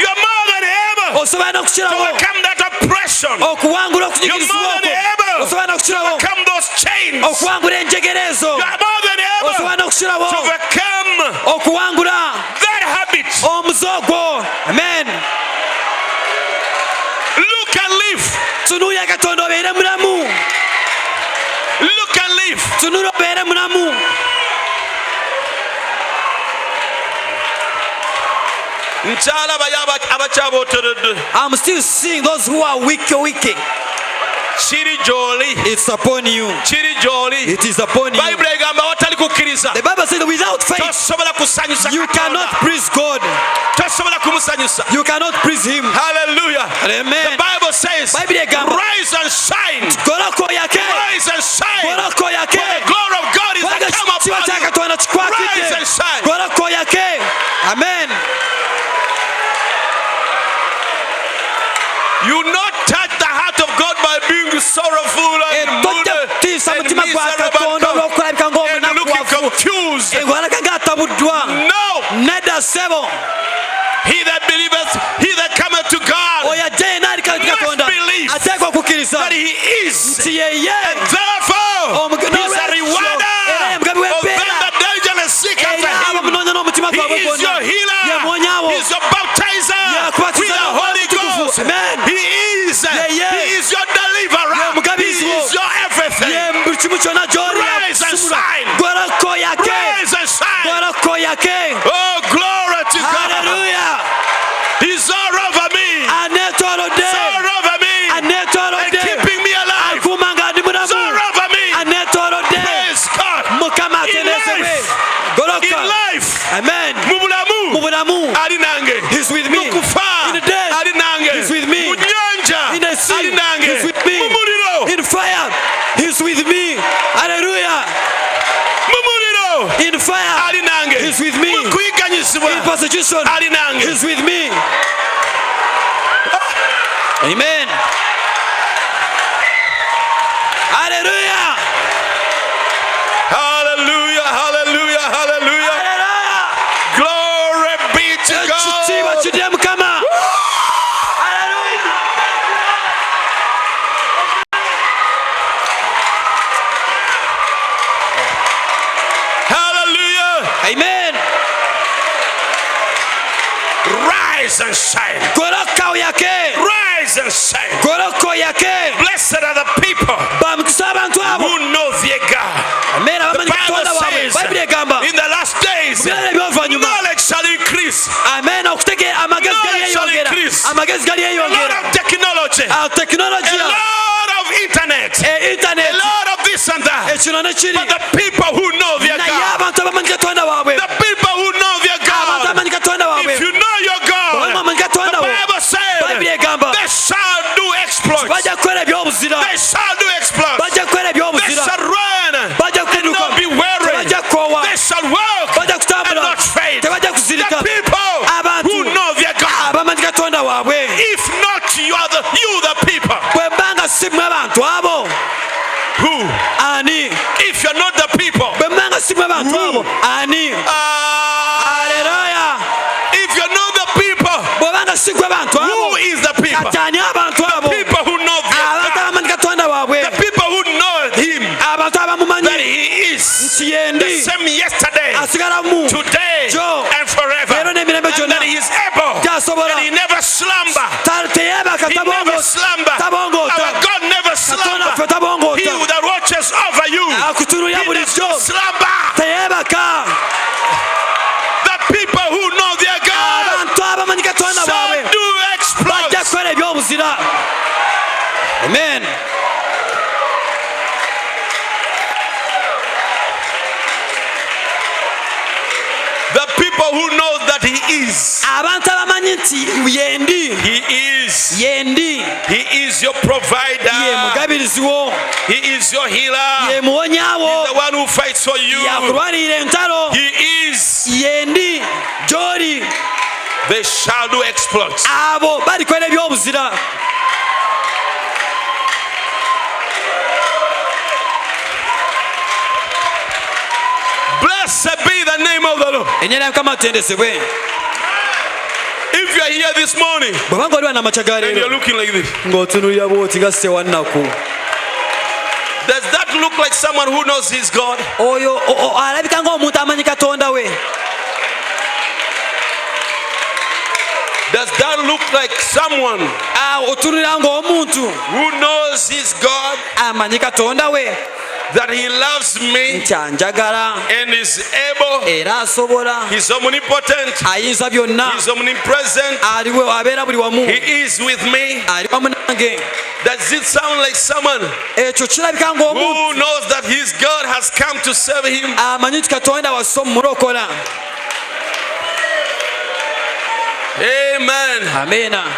You are more than able to overcome that oppression. You are more than able to overcome those chains. You are more than able to overcome that habit. Amen. Look and live. Look and live. I'm still seeing those who are weak. It's upon you. It is upon you. The Bible says that without faith you cannot please God. You cannot please him. Hallelujah. Amen. The Bible says, rise and shine. Rise and shine. For the glory of God is come upon you. Rise and shine. Amen. You not touch the heart of God by being sorrowful and moody and miserable and looking confused. No. He that believeth, he that cometh to God, must believe that he is. And therefore, he's a rewarder of them that diligently seek after him. He is your healer. He is your baptizer with the Holy Ghost. He is your deliverer. He is your everything. Rise and shine. Rise and shine. Oh, glory to God. Hallelujah. He's all over me. All over me. And keeping me alive. All over me. Praise God. In life. Amen. Mubulamu. He's with me. In the death. He's with me. In the sea. He's with me. In fire. He's with me. Hallelujah. In fire. He's with me. In persecution. He's with me. Amen. Hallelujah. Hallelujah. Hallelujah. Hallelujah. Glory be to God. Come on. Hallelujah. Amen. Rise and shine. Rise and shine. Blessed are the people who know their God. The Bible says in the last days knowledge shall increase. Knowledge shall increase. A lot of technology. A lot of internet. A lot of this and that. But the people who know their God. The people who know their God. If you know your God, the Bible says they shall do exploits. They shall do exploits. They shall run and not be weary. They shall walk and not faint. The people who know their God. If not, you the people. Who? If you're not the people. Who? If you're not the people, who is the people? The people who know their God. The people who know him, that he is the same yesterday, today, and forever, and that he is able, and he never slumber. He never slumber. Our God never slumber. He that watches over you, he does not slumber. The people who know their God shall do exploits. Amen. The people who know that he is. He is your provider. He is your healer. He's the one who fights for you. He is. They shall do exploits. Blessed be the name of the Lord. If you are here this morning and you're looking like this, does that look like someone who knows his God? Does that look like someone who knows his God, that he loves me and is able, he's omnipotent, he's omnipresent, he is with me? Does it sound like someone who knows that his God has come to serve him? Amen. Amen.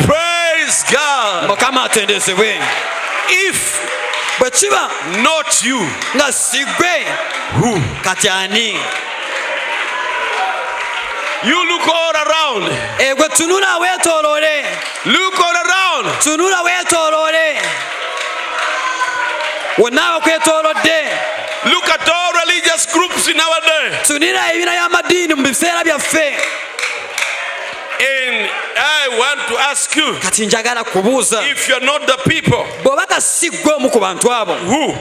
Praise God. If not you, who? You look all around. Look all around. Look at all religious groups in our day. And I want to ask you, if you're not the people, who?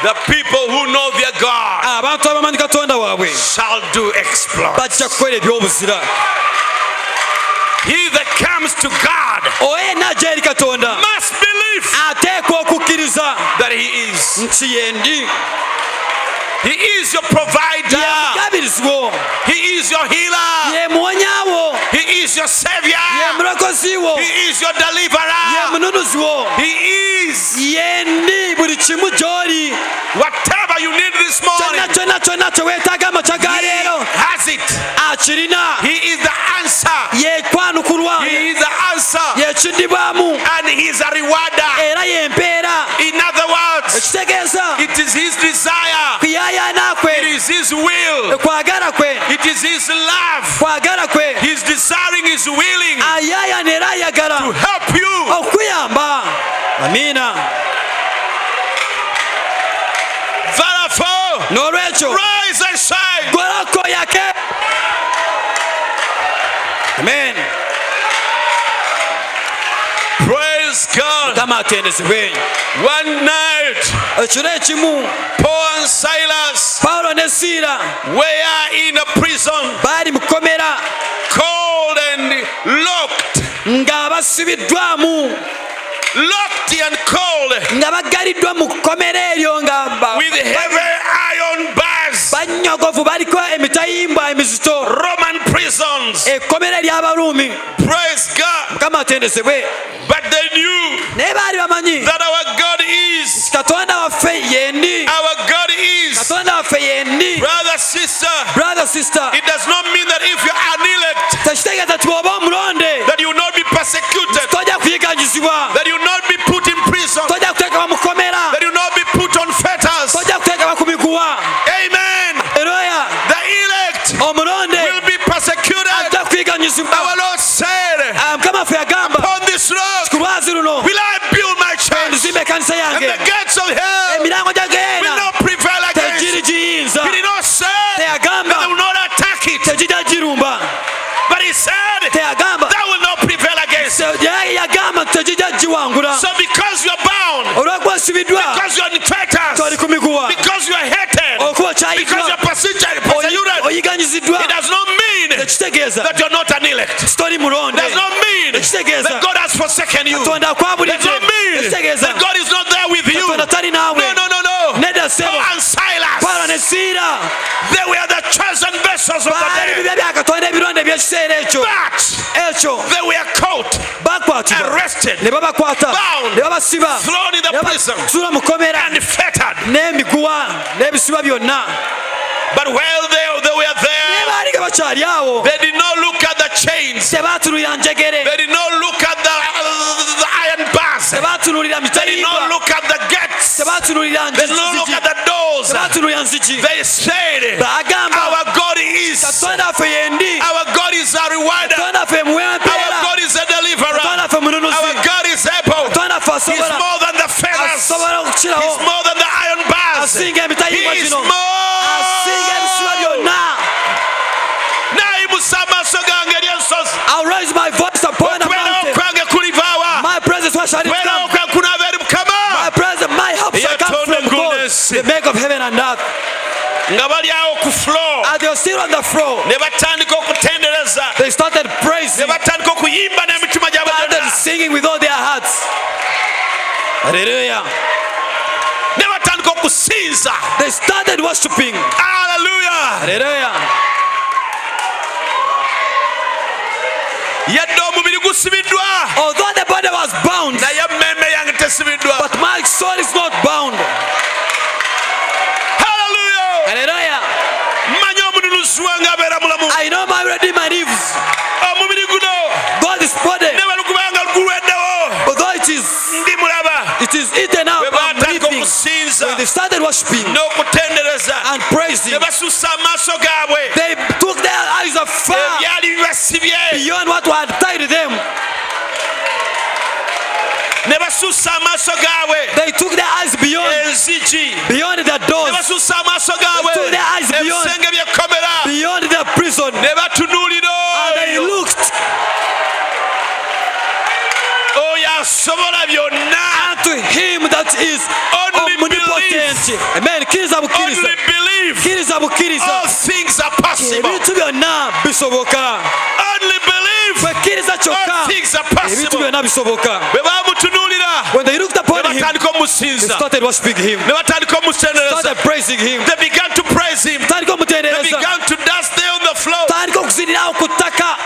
The people who know their God shall do exploits. He that comes to God must believe that he is. He is your provider. He is your healer. He is your savior. He is your deliverer. He is whatever you need this morning. He has it. He is the answer. He is the answer. And he is a rewarder. In other words, it is his desire. It is his will. It is his love. He's desiring, he's willing to help you. Therefore, rise and shine. Amen. Praise God. One night, Paul and Silas were in a prison, cold and locked. Locked and cold, with heavy iron bars. Roman prisons. Praise God. But they knew that our God is. Our God is. Brother, sister, it does not mean that if you are an elect, that you will not be persecuted, that you will not be put in prison, that you will not be put on fetters. Amen. The elect will be persecuted. Our Lord said, upon this rock will I build my church, and the gates of hell will not prevail against it. He did not say that they will not attack it, but he said that will not prevail against it. So because you are bound, because you are in fetters, because you are hated, because you are persecuted, it does not mean that you are not an elect. It does not mean that God has forsaken you. It does not mean that God is not there with you. No. Paul and Silas, they were the chosen vessels of the day. But they were caught, arrested, bound, thrown in the prison, and fettered. But while they were there, they did not look at the chains. They did not look at the iron bars. They did not look at the gates. They did not look at the doors. They said, our God is. Our God is a rewarder. Our God is a deliverer. Our God is He's more than the iron bars. He is more. I'll raise my voice upon the mountain. My presence, where shall it come? My presence, my help shall come from God, the maker of heaven and earth. And they were still on the floor. They started praising, started singing with all their hearts. Hallelujah. They started worshiping. Hallelujah. Hallelujah. Although the body was bound, but my soul is not bound. Hallelujah. Hallelujah. I know my Redeemer lives. God is body, although it is eaten up and living. When they started worshiping and praising, they took their eyes afar beyond what had tied them. They took their eyes beyond the doors. They took their eyes beyond the prison. And they looked unto him that is omnipotent. Amen. Only believe. All things are possible. Only believe. All things are possible. When they looked upon him, they started worshiping him, started praising him. They began to praise him. They began to dance there on the floor.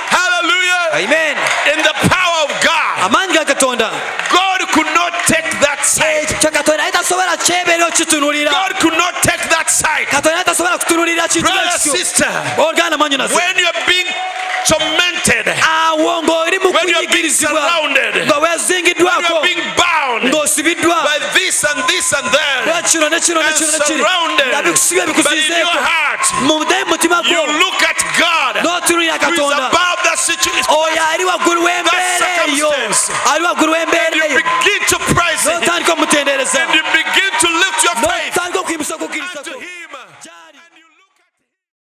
Hallelujah. Amen. In the power of God, God could not take that side. God could not take that side. Brother, sister, when you're being tormented, when you're being surrounded, when you're being bound by this and this and that, and surrounded, but in your heart you look at God who is above that situation, that circumstance.